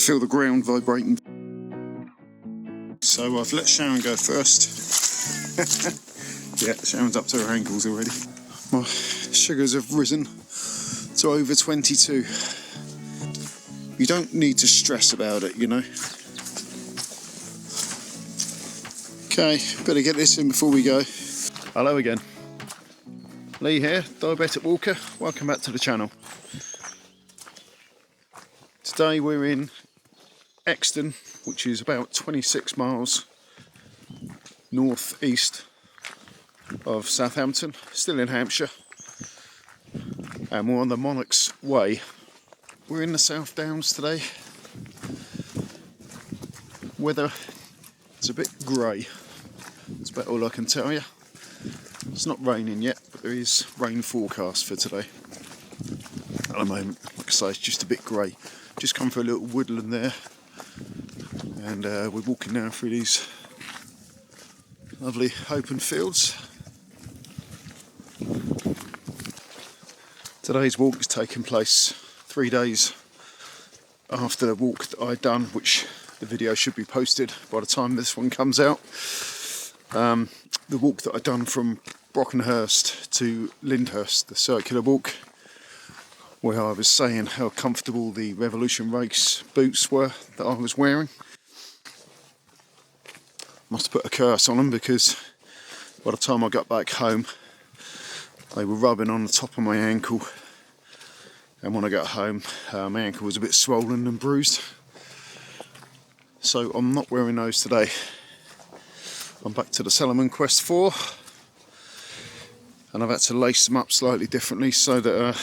Feel the ground vibrating. So I've let Sharon go first. Yeah, Sharon's up to her ankles already. My sugars have risen to over 22. You don't need to stress about it, you know. Okay, better get this in before we go. Hello again. Lee here, Diabetic Walker. Welcome back to the channel. Today we're in Exton, which is about 26 miles north-east of Southampton, still in Hampshire, and we're on the Monarch's Way. We're in the South Downs today. Weather, it's a bit grey, that's about all I can tell you. It's not raining yet, but there is rain forecast for today. At the moment, like I say, it's just a bit grey. Just come for a little woodland there, and we're walking now through these lovely open fields. Today's walk is taking place 3 days after the walk that I'd done, which the video should be posted by the time this one comes out. The walk that I'd done from Brockenhurst to Lyndhurst, the circular walk, where I was saying how comfortable the Revolution Race boots were that I was wearing. Must have put a curse on them, because by the time I got back home they were rubbing on the top of my ankle, and when I got home my ankle was a bit swollen and bruised. So I'm not wearing those today. I'm back to the Salomon Quest 4, and I've had to lace them up slightly differently so that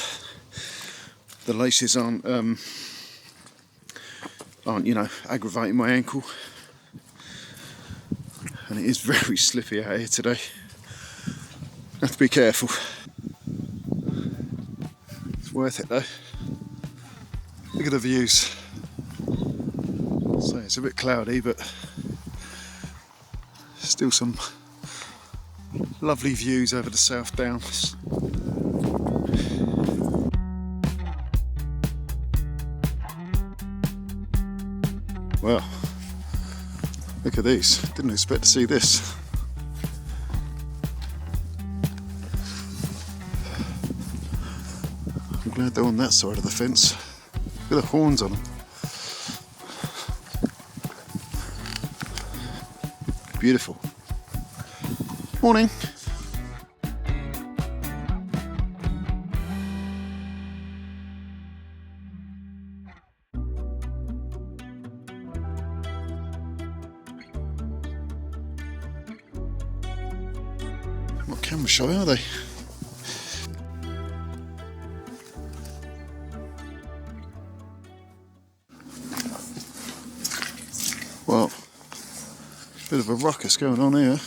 the laces aren't you know, aggravating my ankle. And it is very slippy out here today. Have to be careful. It's worth it though. Look at the views. So it's a bit cloudy, but still some lovely views over the South Downs. Well, look at these. Didn't expect to see this. I'm glad they're on that side of the fence. Look at the horns on them. Beautiful. Morning. What camera shot are they? Well, bit of a ruckus going on here.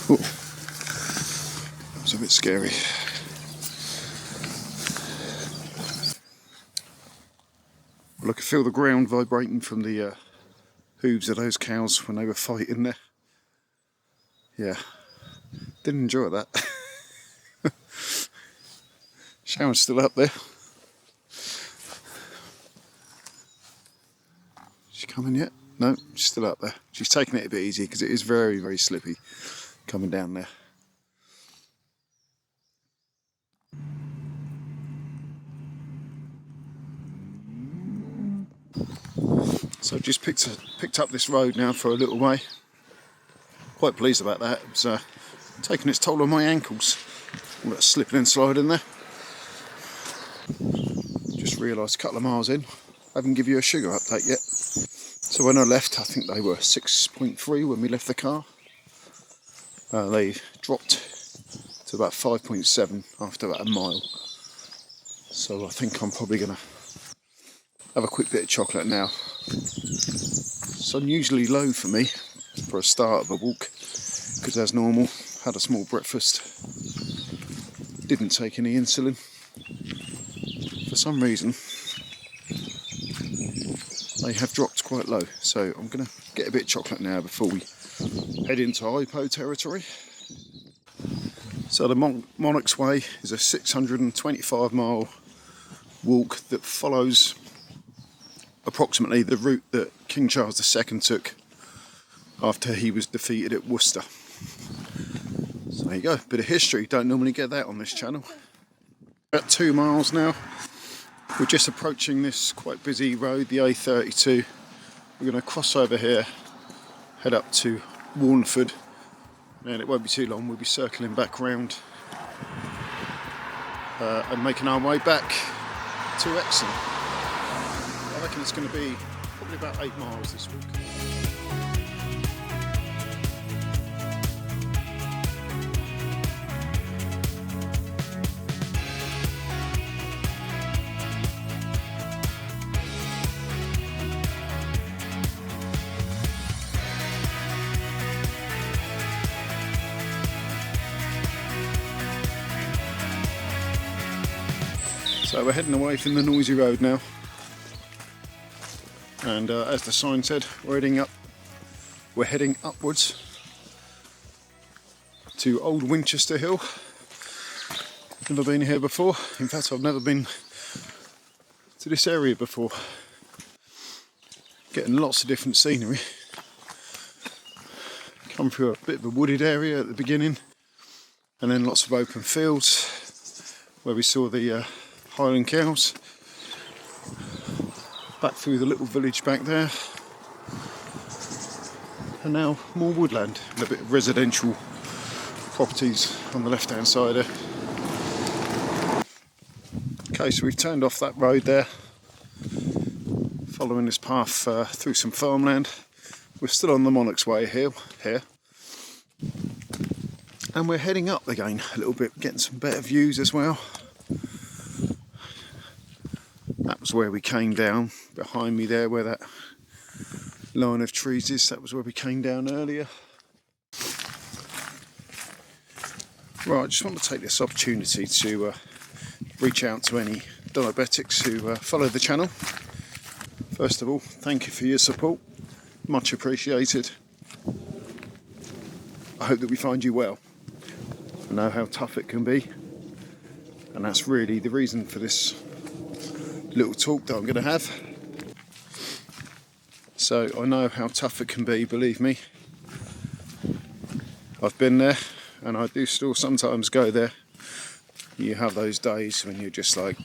Whoa. That was a bit scary. Well, I could feel the ground vibrating from the hooves of those cows when they were fighting there. Yeah, didn't enjoy that. Sharon's still up there. She coming yet? No, she's still up there. She's taking it a bit easy because it is very, very slippy coming down there. So I've just picked up this road now for a little way. Quite pleased about that. It's taking its toll on my ankles. All that slipping and sliding there. Just realised a couple of miles in, I haven't given you a sugar update yet. So when I left, I think they were 6.3 when we left the car. They dropped to about 5.7 after about a mile. So I think I'm probably going to have a quick bit of chocolate now. It's unusually low for me for a start of a walk, because as normal, had a small breakfast, didn't take any insulin, for some reason they have dropped quite low. So I'm going to get a bit of chocolate now before we head into hypo territory. So the Monarch's Way is a 625-mile walk that follows approximately the route that King Charles II took after he was defeated at Worcester. So there you go, bit of history. Don't normally get that on this channel. About 2 miles now. We're just approaching this quite busy road, the A32. We're going to cross over here, head up to Warnford, and it won't be too long. We'll be circling back round and making our way back to Exton. I reckon it's going to be probably about 8 miles this week. So we're heading away from the noisy road now, and as the sign said, we're heading upwards to Old Winchester Hill. Never been here before. In fact, I've never been to this area before. Getting lots of different scenery. Come through a bit of a wooded area at the beginning, and then lots of open fields where we saw the Highland cows. Back through the little village back there, and now more woodland and a bit of residential properties on the left hand side there. Okay, so we've turned off that road there, following this path through some farmland. We're still on the Monarch's Way here, and we're heading up again a little bit, getting some better views as well. That was where we came down, behind me there, where that line of trees is. That was where we came down earlier. Right, I just want to take this opportunity to reach out to any diabetics who follow the channel. First of all, thank you for your support, much appreciated. I hope that we find you well. I know how tough it can be, and that's really the reason for this little talk that I'm going to have. So I know how tough it can be, believe me. I've been there, and I do still sometimes go there. You have those days when you're just like,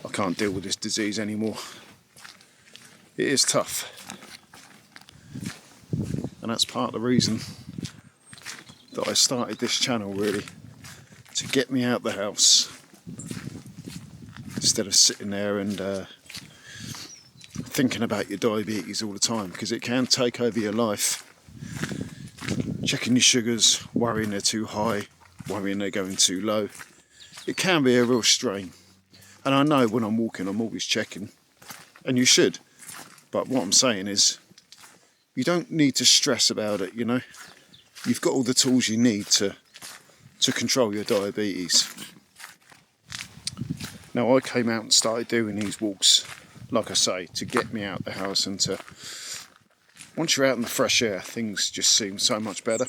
I can't deal with this disease anymore. It is tough, and that's part of the reason that I started this channel, really, to get me out the house instead of sitting there and thinking about your diabetes all the time, because it can take over your life. Checking your sugars, worrying they're too high, worrying they're going too low. It can be a real strain, and I know when I'm walking I'm always checking, and you should, but what I'm saying is you don't need to stress about it, you know. You've got all the tools you need to control your diabetes. Now, I came out and started doing these walks, like I say, to get me out the house, and to, once you're out in the fresh air, things just seem so much better.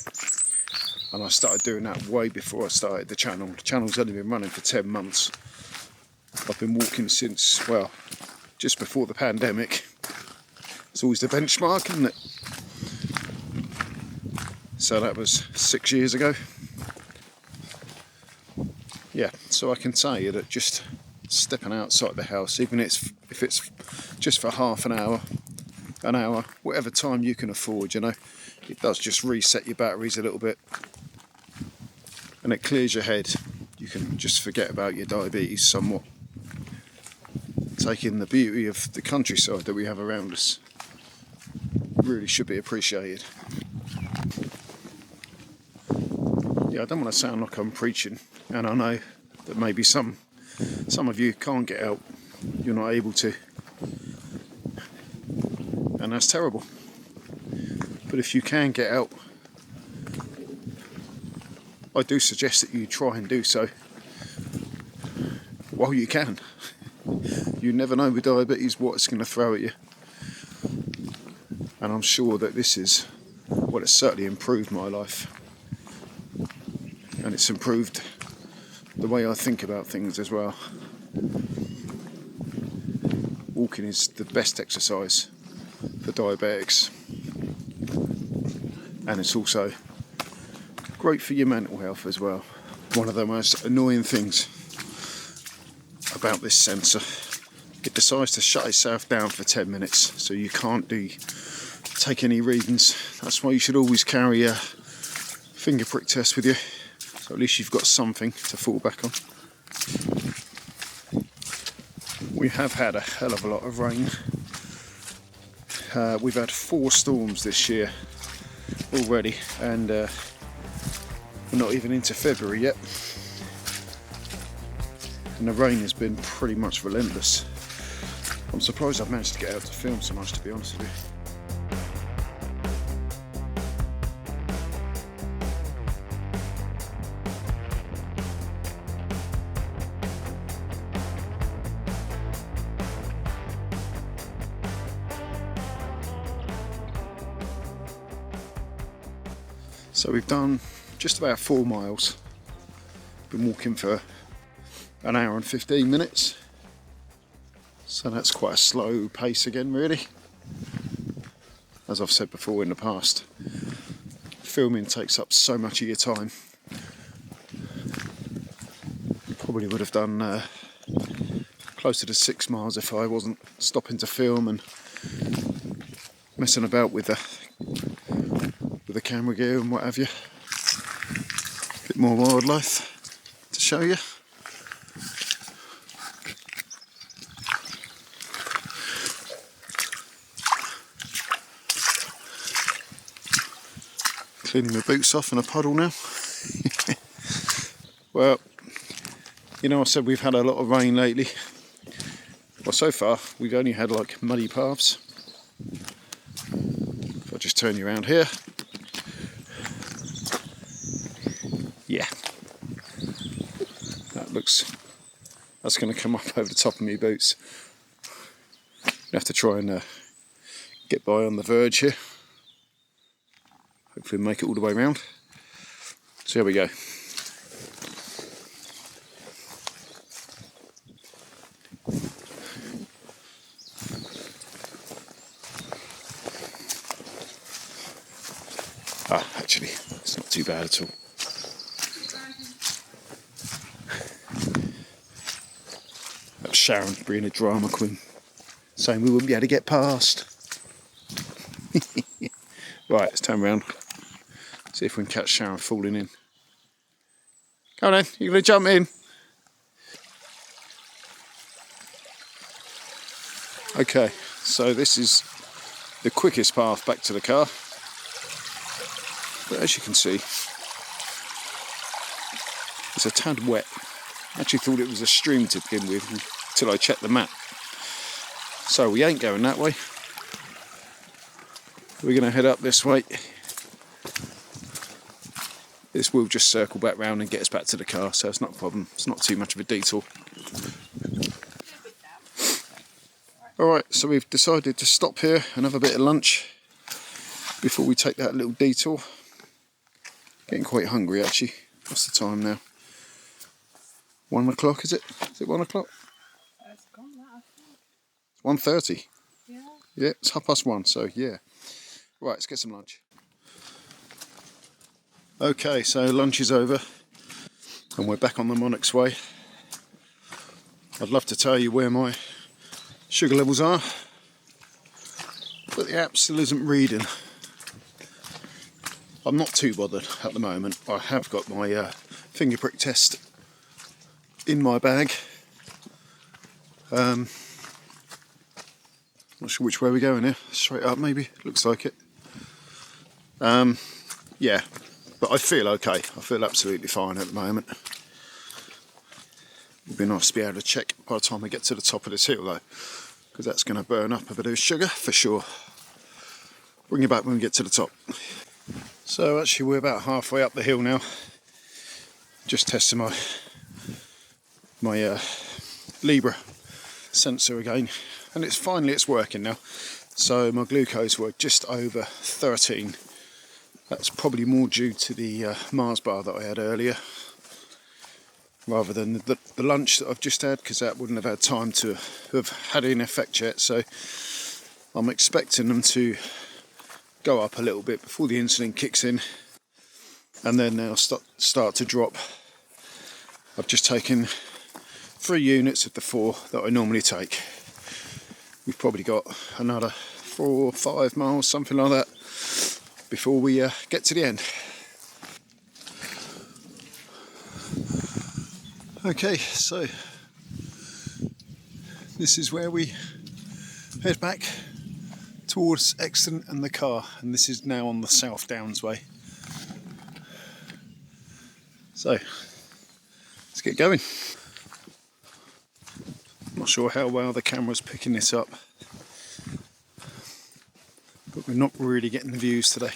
And I started doing that way before I started the channel. The channel's only been running for 10 months. I've been walking since, well, just before the pandemic. It's always the benchmark, isn't it? So that was 6 years ago. Yeah, so I can tell you that just stepping outside the house, even if it's just for half an hour, whatever time you can afford, you know, it does just reset your batteries a little bit, and it clears your head. You can just forget about your diabetes somewhat. Take in the beauty of the countryside that we have around us. Really should be appreciated. Yeah, I don't want to sound like I'm preaching, and I know that maybe some of you can't get out, you're not able to, and that's terrible. But if you can get out, I do suggest that you try and do so while you can. You never know with diabetes what it's going to throw at you. And I'm sure that this is, well, it's certainly improved my life. And it's improved the way I think about things as well. Walking is the best exercise for diabetics. And it's also great for your mental health as well. One of the most annoying things about this sensor, it decides to shut itself down for 10 minutes, so you can't take any readings. That's why you should always carry a finger prick test with you, so at least you've got something to fall back on. We have had a hell of a lot of rain. We've had 4 storms this year already, and we're not even into February yet. And the rain has been pretty much relentless. I'm surprised I've managed to get out to film so much, to be honest with you. So we've done just about 4 miles. Been walking for an hour and 15 minutes. So that's quite a slow pace again, really. As I've said before in the past, filming takes up so much of your time. Probably would have done closer to 6 miles if I wasn't stopping to film and messing about with the camera gear and what have you. A bit more wildlife to show you. Cleaning my boots off in a puddle now. Well, you know, I said we've had a lot of rain lately. Well, so far we've only had like muddy paths. If I just turn you around here. Yeah, that's going to come up over the top of my boots. I have to try and get by on the verge here. Hopefully make it all the way around. So here we go. Actually, it's not too bad at all. That's Sharon being a drama queen, saying we wouldn't be able to get past. Right, let's turn around. See if we can catch Sharon falling in. Come on then, you're going to jump in. Okay, so this is the quickest path back to the car. But as you can see, it's a tad wet. I actually thought it was a stream to begin with until I checked the map. So we ain't going that way. We're going to head up this way. This will just circle back round and get us back to the car, so it's not a problem. It's not too much of a detour. Alright, so we've decided to stop here and have a bit of lunch before we take that little detour. Getting quite hungry actually. What's the time now? 1 o'clock, is it? Is it 1 o'clock? It's gone that, It's 1:30. Yeah. Yeah, it's 1:30, so yeah. Right, let's get some lunch. Okay, so lunch is over and we're back on the Monarch's way. I'd love to tell you where my sugar levels are, but the app still isn't reading. I'm not too bothered at the moment. I have got my finger prick test in my bag. Not sure which way we're going here. Straight up maybe, looks like it. Yeah, but I feel okay. I feel absolutely fine at the moment. It'd be nice to be able to check by the time I get to the top of this hill though, because that's going to burn up a bit of sugar for sure. Bring you back when we get to the top. So actually we're about halfway up the hill now. Just testing my Libra sensor again, and it's working now. So my glucose were just over 13. That's probably more due to the Mars bar that I had earlier, rather than the lunch that I've just had, because that wouldn't have had time to have had an effect yet. So I'm expecting them to go up a little bit before the insulin kicks in, and then they'll start to drop. I've just taken 3 units of the 4 that I normally take. We've probably got another 4 or 5 miles, something like that, before we get to the end. Okay, so this is where we head back towards Exton and the car, and this is now on the South Downs way. So let's get going. Not sure how well the camera's picking this up, but we're not really getting the views today.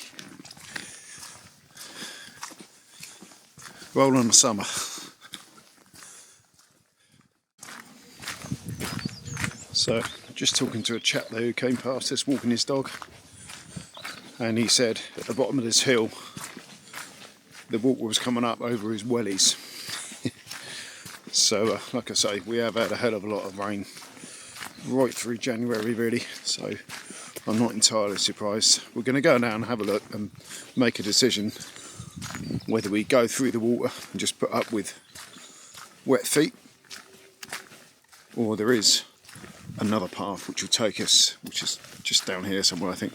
Roll on the summer. So just talking to a chap there who came past us walking his dog, and he said at the bottom of this hill the water was coming up over his wellies. So like I say, we have had a hell of a lot of rain right through January really, so I'm not entirely surprised. We're going to go down and have a look and make a decision whether we go through the water and just put up with wet feet, or there is another path which will take us, which is just down here somewhere I think,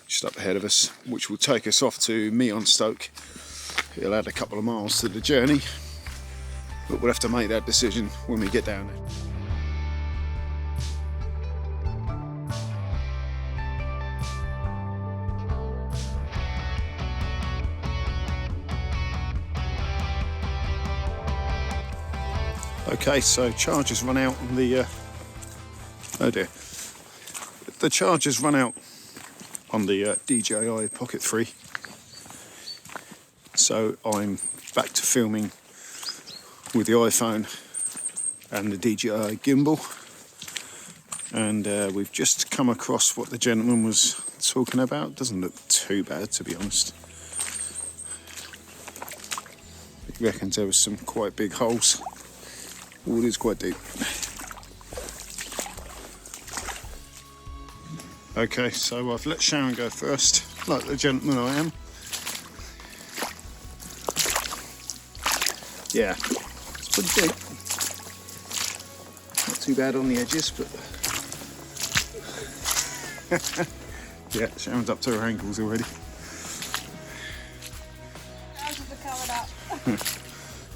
just up ahead of us, which will take us off to Stoke. It'll add a couple of miles to the journey, but we'll have to make that decision when we get down there. Okay, so charges run out on the oh dear, the charges run out on the DJI Pocket 3, so I'm back to filming with the iPhone and the DJI gimbal, and we've just come across what the gentleman was talking about. Doesn't look too bad, to be honest. He reckons there was some quite big holes. Oh, it is quite deep. Okay, so I've let Sharon go first, like the gentleman I am. Yeah, it's pretty deep. Not too bad on the edges, but yeah, Sharon's up to her ankles already. How's it covered up?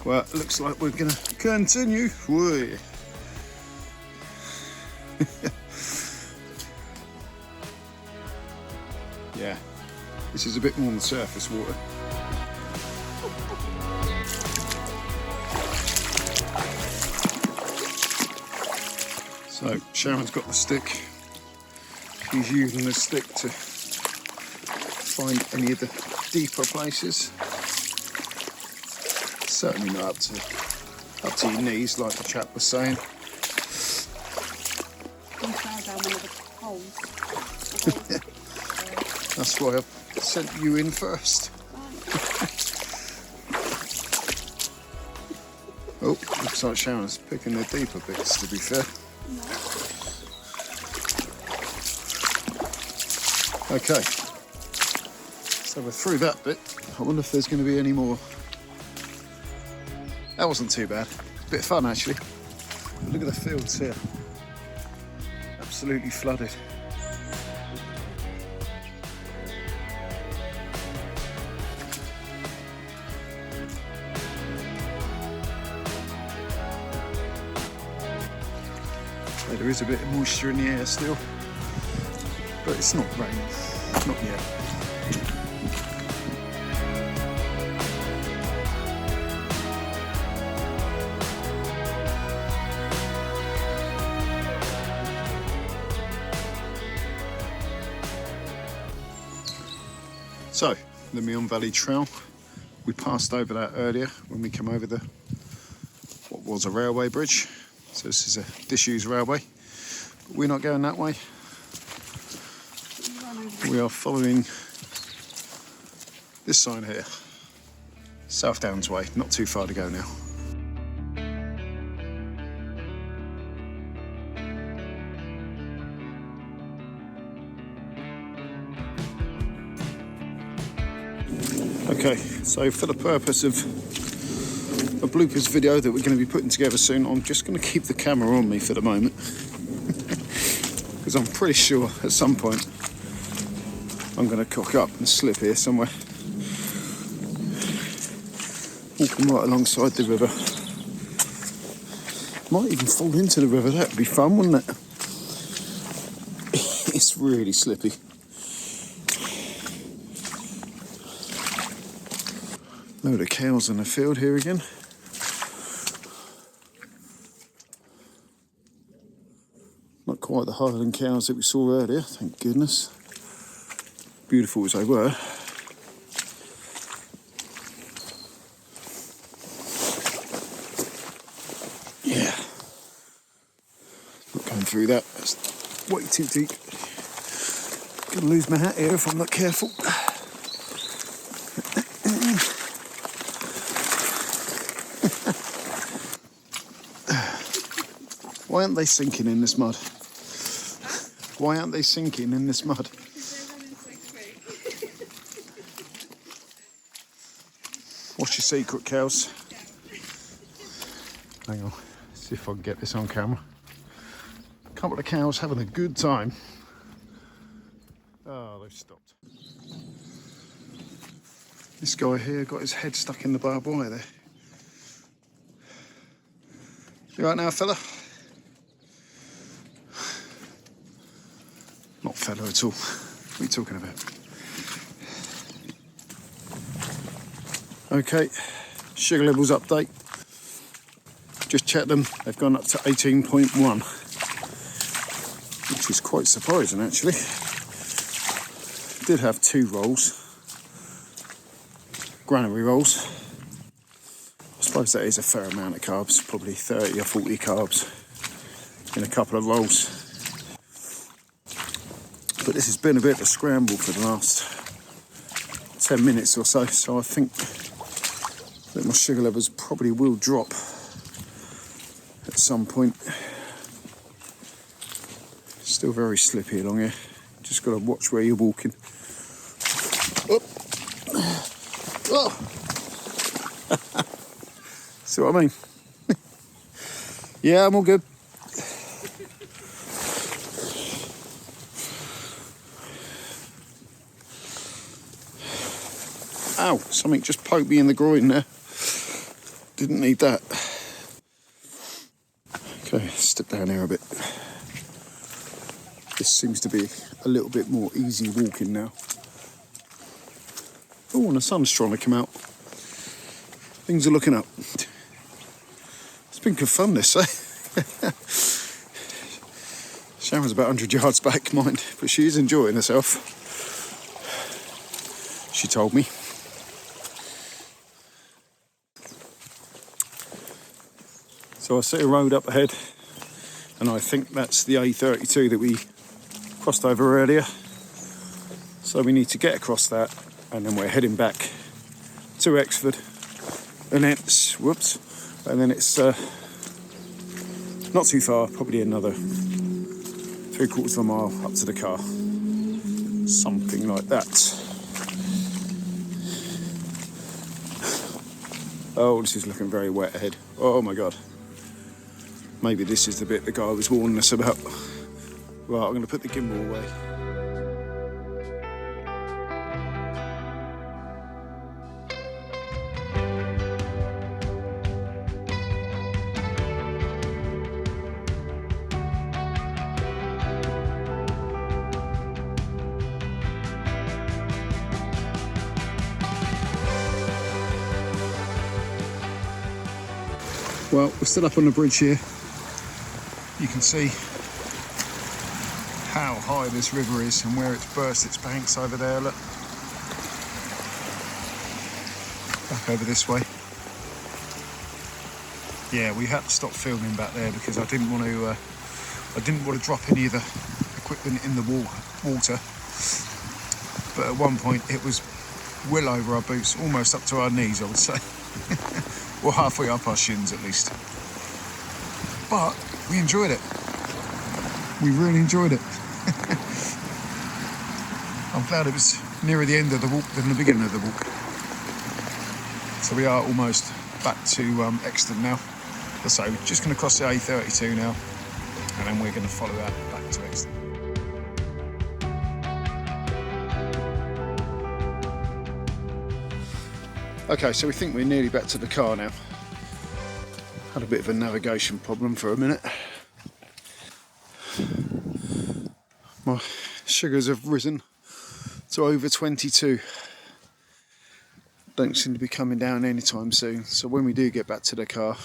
Well, it looks like we're going to continue. Whoa. Yeah, this is a bit more than surface water. So Sharon's got the stick. She's using the stick to find any of the deeper places. Certainly not up to your knees, like the chap was saying. You found down one of the holes. That's why I sent you in first. Oh, looks like Sharon's picking the deeper bits, to be fair. Okay, so we're through that bit. I wonder if there's going to be any more. That wasn't too bad. A bit of fun actually. But look at the fields here. Absolutely flooded. So there is a bit of moisture in the air still, but it's not raining. Not yet. So, the Meon Valley Trail, we passed over that earlier when we came over what was a railway bridge. So this is a disused railway. We're not going that way. We are following this sign here. South Downs Way, not too far to go now. Okay, so for the purpose of a bloopers video that we're going to be putting together soon, I'm just going to keep the camera on me for the moment. Because I'm pretty sure at some point I'm going to cock up and slip here somewhere. Walking right alongside the river. Might even fall into the river, that'd be fun, wouldn't it? It's really slippy. Load of cows in the field here again. Not quite the Highland cows that we saw earlier, thank goodness. Beautiful as they were. Yeah. Not going through that, that's way too deep. Gonna lose my hat here if I'm not careful. Why aren't they sinking in this mud? Why aren't they sinking in this mud? What's your secret, cows? Hang on, see if I can get this on camera. A couple of cows having a good time. Oh, they've stopped. This guy here got his head stuck in the barbed wire there. You right now, fella? Not fella at all. What are you talking about? Okay, sugar levels update. Just checked them. They've gone up to 18.1, which is quite surprising actually. Did have 2 rolls, granary rolls. I suppose that is a fair amount of carbs, probably 30 or 40 carbs in a couple of rolls. But this has been a bit of a scramble for the last 10 minutes or so, so I think that my sugar levels probably will drop at some point. Still very slippy along here. Just got to watch where you're walking. Oh. Oh. See what I mean? Yeah, I'm all good. Ow, something just poked me in the groin there. Didn't need that. Okay, step down here a bit. This seems to be a little bit more easy walking now. Oh, and the sun's trying to come out. Things are looking up. It's been good fun, this, eh? Sharon's about 100 yards back, mind, but she is enjoying herself. She told me. So I see a road up ahead, and I think that's the A32 that we crossed over earlier. So we need to get across that, and then we're heading back to Exford, and it's not too far, probably another 3/4 of a mile up to the car, something like that. Oh, this is looking very wet ahead. Oh my God. Maybe this is the bit the guy was warning us about. Right, I'm going to put the gimbal away. Well, we're still up on the bridge here. You can see how high this river is and where it's burst its banks over there, look. Back over this way. Yeah, we had to stop filming back there because I didn't want to I didn't want to drop any of the equipment in the water, but at one point it was well over our boots, almost up to our knees, I would say. Or halfway up our shins at least. But we enjoyed it. We really enjoyed it. I'm glad it was nearer the end of the walk than the beginning of the walk. So we are almost back to Exton now. So we're just going to cross the A32 now, and then we're going to follow that back to Exton. Okay, so we think we're nearly back to the car now. Had a bit of a navigation problem for a minute. My sugars have risen to over 22. Don't seem to be coming down anytime soon. So when we do get back to the car,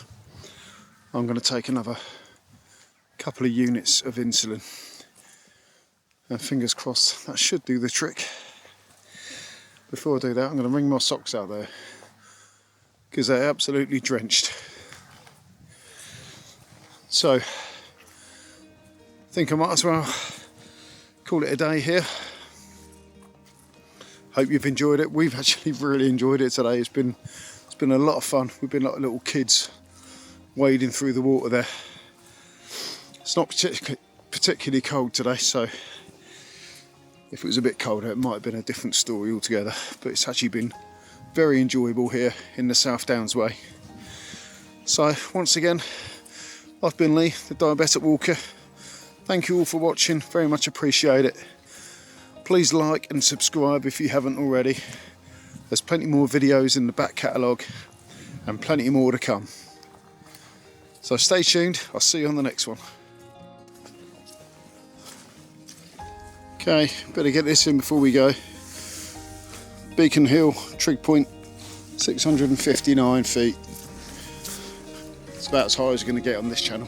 I'm going to take another couple of units of insulin. And fingers crossed, that should do the trick. Before I do that, I'm going to wring my socks out there, because they're absolutely drenched. So, I think I might as well call it a day here. Hope you've enjoyed it. We've actually really enjoyed it today. It's been a lot of fun. We've been like little kids wading through the water there. It's not particularly cold today, so if it was a bit colder it might have been a different story altogether, but it's actually been very enjoyable here in the South Downs way. So once again, I've been Lee, the Diabetic Walker. Thank you all for watching, very much appreciate it. Please like and subscribe if you haven't already. There's plenty more videos in the back catalogue and plenty more to come. So stay tuned, I'll see you on the next one. Okay, better get this in before we go. Beacon Hill, trig point, 659 feet. It's about as high as you're going to get on this channel.